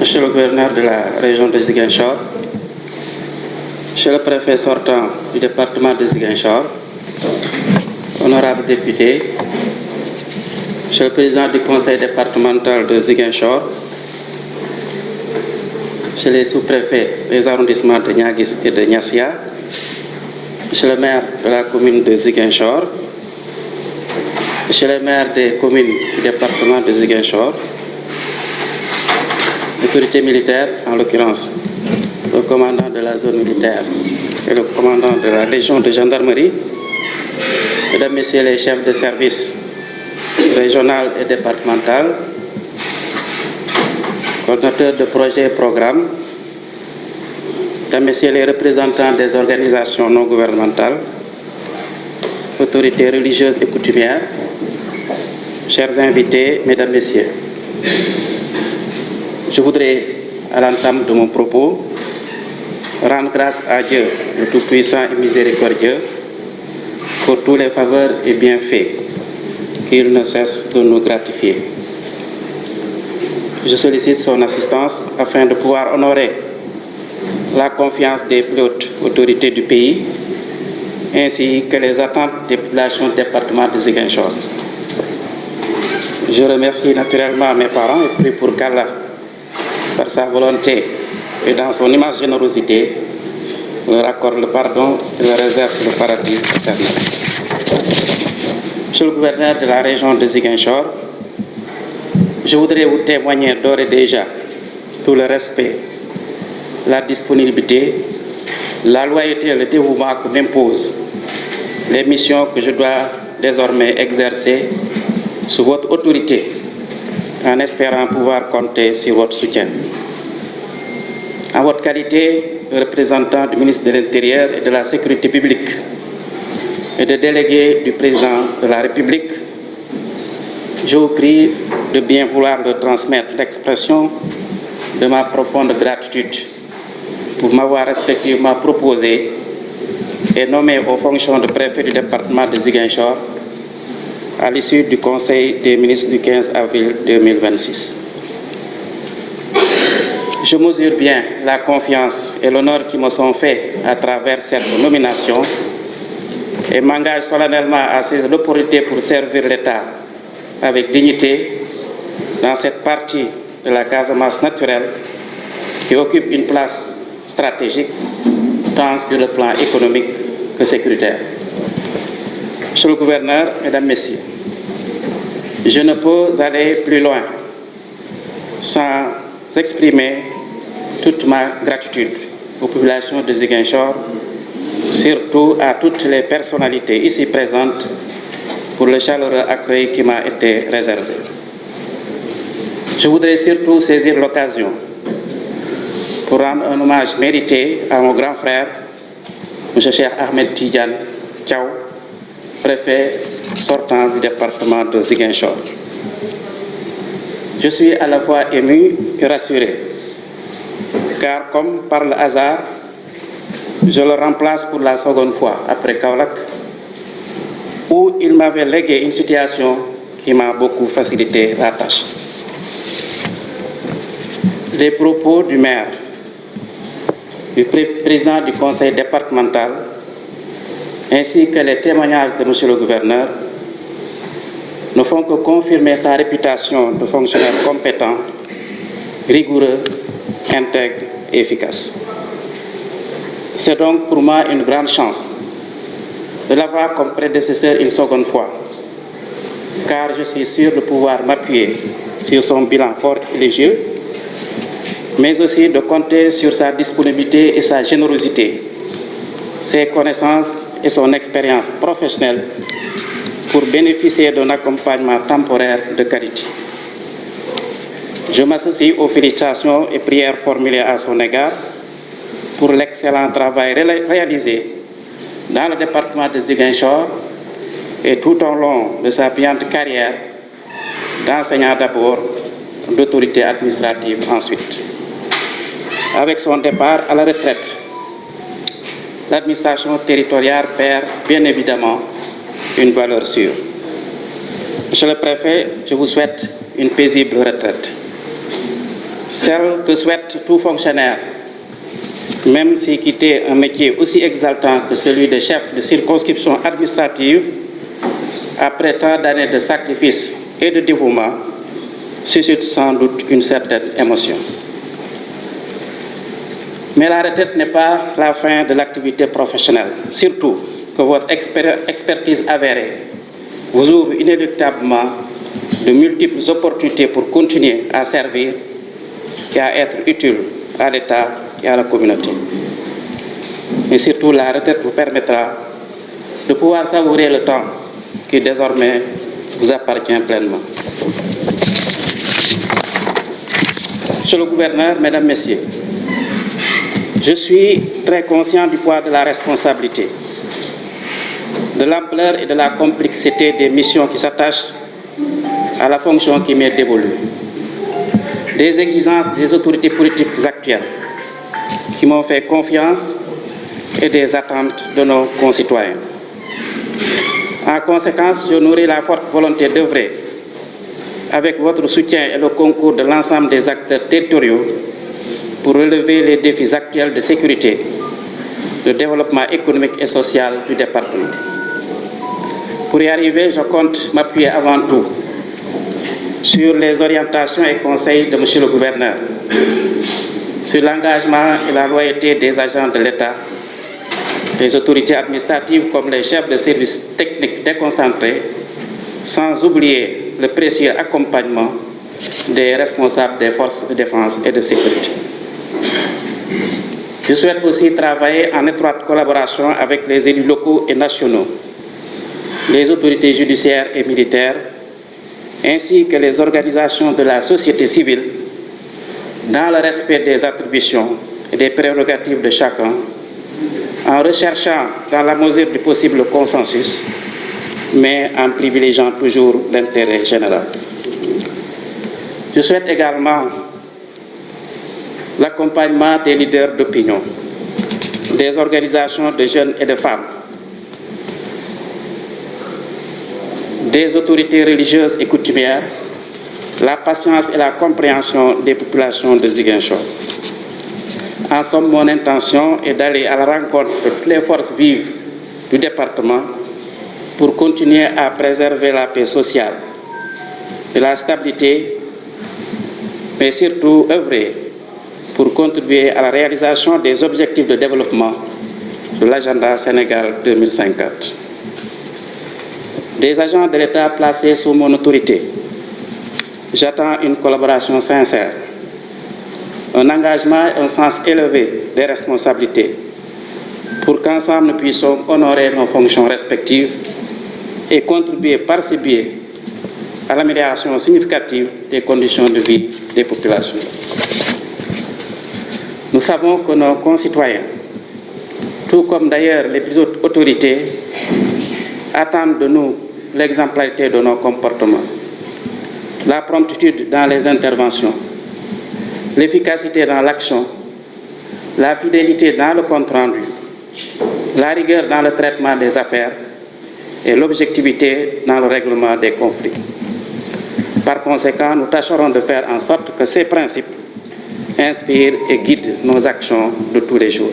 Monsieur le gouverneur de la région de Ziguinchor, Monsieur le préfet sortant du département de Ziguinchor, honorables députés, Monsieur le président du conseil départemental de Ziguinchor, Monsieur les sous-préfets des arrondissements de Niaguis et de Niassia, Monsieur le maire de la commune de Ziguinchor, Monsieur le maire des communes du département de Ziguinchor, l'autorité militaire, en l'occurrence le commandant de la zone militaire et le commandant de la légion de gendarmerie, Mesdames, Messieurs les chefs de service régional et départemental, coordonnateurs de projets et programmes, Mesdames, Messieurs les représentants des organisations non gouvernementales, autorités religieuses et coutumières, chers invités, Mesdames, Messieurs, je voudrais, à l'entame de mon propos, rendre grâce à Dieu, le Tout-Puissant et Miséricordieux, pour tous les faveurs et bienfaits qu'il ne cesse de nous gratifier. Je sollicite son assistance afin de pouvoir honorer la confiance des plus hautes autorités du pays, ainsi que les attentes des populations du département de Ziguinchor. Je remercie naturellement mes parents et prie pour qu'Allah, par sa volonté et dans son immense générosité, leur accorde le pardon et leur réserve le paradis éternel. Monsieur le gouverneur de la région de Ziguinchor, je voudrais vous témoigner d'ores et déjà tout le respect, la disponibilité, la loyauté et le dévouement que m'imposent les missions que je dois désormais exercer sous votre autorité, en espérant pouvoir compter sur votre soutien. En votre qualité de représentant du ministre de l'Intérieur et de la Sécurité publique et de délégué du président de la République, je vous prie de bien vouloir leur transmettre l'expression de ma profonde gratitude pour m'avoir respectivement proposé et nommé aux fonctions de préfet du département de Ziguinchor à l'issue du Conseil des ministres du 15 avril 2026. Je mesure bien la confiance et l'honneur qui me sont faits à travers cette nomination et m'engage solennellement à saisir l'opportunité pour servir l'État avec dignité dans cette partie de la Casamance naturelle qui occupe une place stratégique tant sur le plan économique que sécuritaire. Monsieur le gouverneur, Mesdames, Messieurs, je ne peux aller plus loin sans exprimer toute ma gratitude aux populations de Ziguinchor, surtout à toutes les personnalités ici présentes pour le chaleureux accueil qui m'a été réservé. Je voudrais surtout saisir l'occasion pour rendre un hommage mérité à mon grand frère, M. Cheikh Ahmed Tidiane Thiaw, préfet sortant du département de Ziguinchor. Je suis à la fois ému et rassuré, car comme par le hasard, je le remplace pour la seconde fois après Kaolack, où il m'avait légué une situation qui m'a beaucoup facilité la tâche. Les propos du maire, du président du conseil départemental, ainsi que les témoignages de Monsieur le gouverneur ne font que confirmer sa réputation de fonctionnaire compétent, rigoureux, intègre et efficace. C'est donc pour moi une grande chance de l'avoir comme prédécesseur une seconde fois, car je suis sûr de pouvoir m'appuyer sur son bilan fort élogieux, mais aussi de compter sur sa disponibilité et sa générosité, ses connaissances et son expérience professionnelle pour bénéficier d'un accompagnement temporaire de qualité. Je m'associe aux félicitations et prières formulées à son égard pour l'excellent travail réalisé dans le département de Ziguinchor et tout au long de sa brillante carrière d'enseignant d'abord, d'autorité administrative ensuite. Avec son départ à la retraite, l'administration territoriale perd bien évidemment une valeur sûre. Monsieur le préfet, je vous souhaite une paisible retraite. celle que souhaite tout fonctionnaire, même si quitter un métier aussi exaltant que celui de chef de circonscription administrative, après tant d'années de sacrifices et de dévouement, suscite sans doute une certaine émotion. Mais la retraite n'est pas la fin de l'activité professionnelle, surtout que votre expertise avérée vous ouvre inéluctablement de multiples opportunités pour continuer à servir et à être utile à l'État et à la communauté. Mais surtout, la retraite vous permettra de pouvoir savourer le temps qui désormais vous appartient pleinement. Monsieur le gouverneur, mesdames, messieurs, je suis très conscient du poids de la responsabilité, de l'ampleur et de la complexité des missions qui s'attachent à la fonction qui m'est dévolue, des exigences des autorités politiques actuelles qui m'ont fait confiance et des attentes de nos concitoyens. En conséquence, je nourris la forte volonté d'œuvrer avec votre soutien et le concours de l'ensemble des acteurs territoriaux pour relever les défis actuels de sécurité, de développement économique et social du département. Pour y arriver, je compte m'appuyer avant tout sur les orientations et conseils de Monsieur le gouverneur, sur l'engagement et la loyauté des agents de l'État, des autorités administratives comme les chefs de services techniques déconcentrés, sans oublier le précieux accompagnement des responsables des forces de défense et de sécurité. Je souhaite aussi travailler en étroite collaboration avec les élus locaux et nationaux, les autorités judiciaires et militaires, ainsi que les organisations de la société civile, dans le respect des attributions et des prérogatives de chacun, en recherchant dans la mesure du possible le consensus, mais en privilégiant toujours l'intérêt général. Je souhaite également l'accompagnement des leaders d'opinion, des organisations de jeunes et de femmes, des autorités religieuses et coutumières, la patience et la compréhension des populations de Ziguinchor. En somme, mon intention est d'aller à la rencontre de toutes les forces vives du département pour continuer à préserver la paix sociale et la stabilité, mais surtout œuvrer pour contribuer à la réalisation des objectifs de développement de l'agenda Sénégal 2050. Des agents de l'État placés sous mon autorité, j'attends une collaboration sincère, un engagement et un sens élevé des responsabilités pour qu'ensemble nous puissions honorer nos fonctions respectives et contribuer par ce biais à l'amélioration significative des conditions de vie des populations. Nous savons que nos concitoyens, tout comme d'ailleurs les plus hautes autorités, attendent de nous l'exemplarité de nos comportements, la promptitude dans les interventions, l'efficacité dans l'action, la fidélité dans le compte-rendu, la rigueur dans le traitement des affaires et l'objectivité dans le règlement des conflits. Par conséquent, nous tâcherons de faire en sorte que ces principes inspirent et guident nos actions de tous les jours.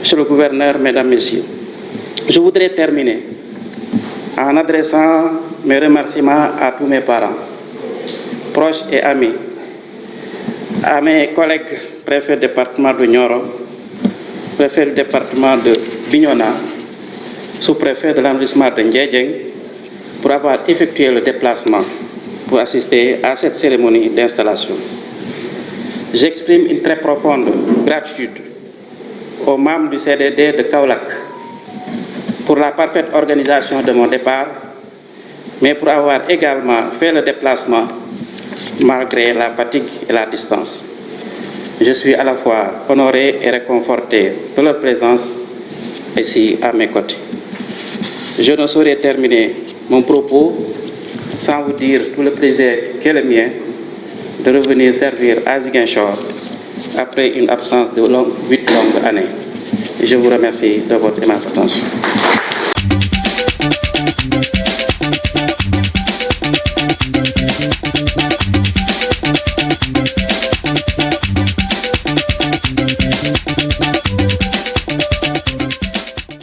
Monsieur le gouverneur, mesdames, messieurs, je voudrais terminer en adressant mes remerciements à tous mes parents, proches et amis, à mes collègues préfets du département de Nioro, préfet du département de Bignona, sous-préfet de l'arrondissement de Ndiédiène, pour avoir effectué le déplacement pour assister à cette cérémonie d'installation. J'exprime une très profonde gratitude aux membres du CDD de Kaolack pour la parfaite organisation de mon départ, mais pour avoir également fait le déplacement malgré la fatigue et la distance. Je suis à la fois honoré et réconforté de leur présence ici à mes côtés. Je ne saurais terminer mon propos sans vous dire tout le plaisir qu'est le mien de revenir servir à Ziguinchor après une absence de 8 longues années. Je vous remercie de votre attention.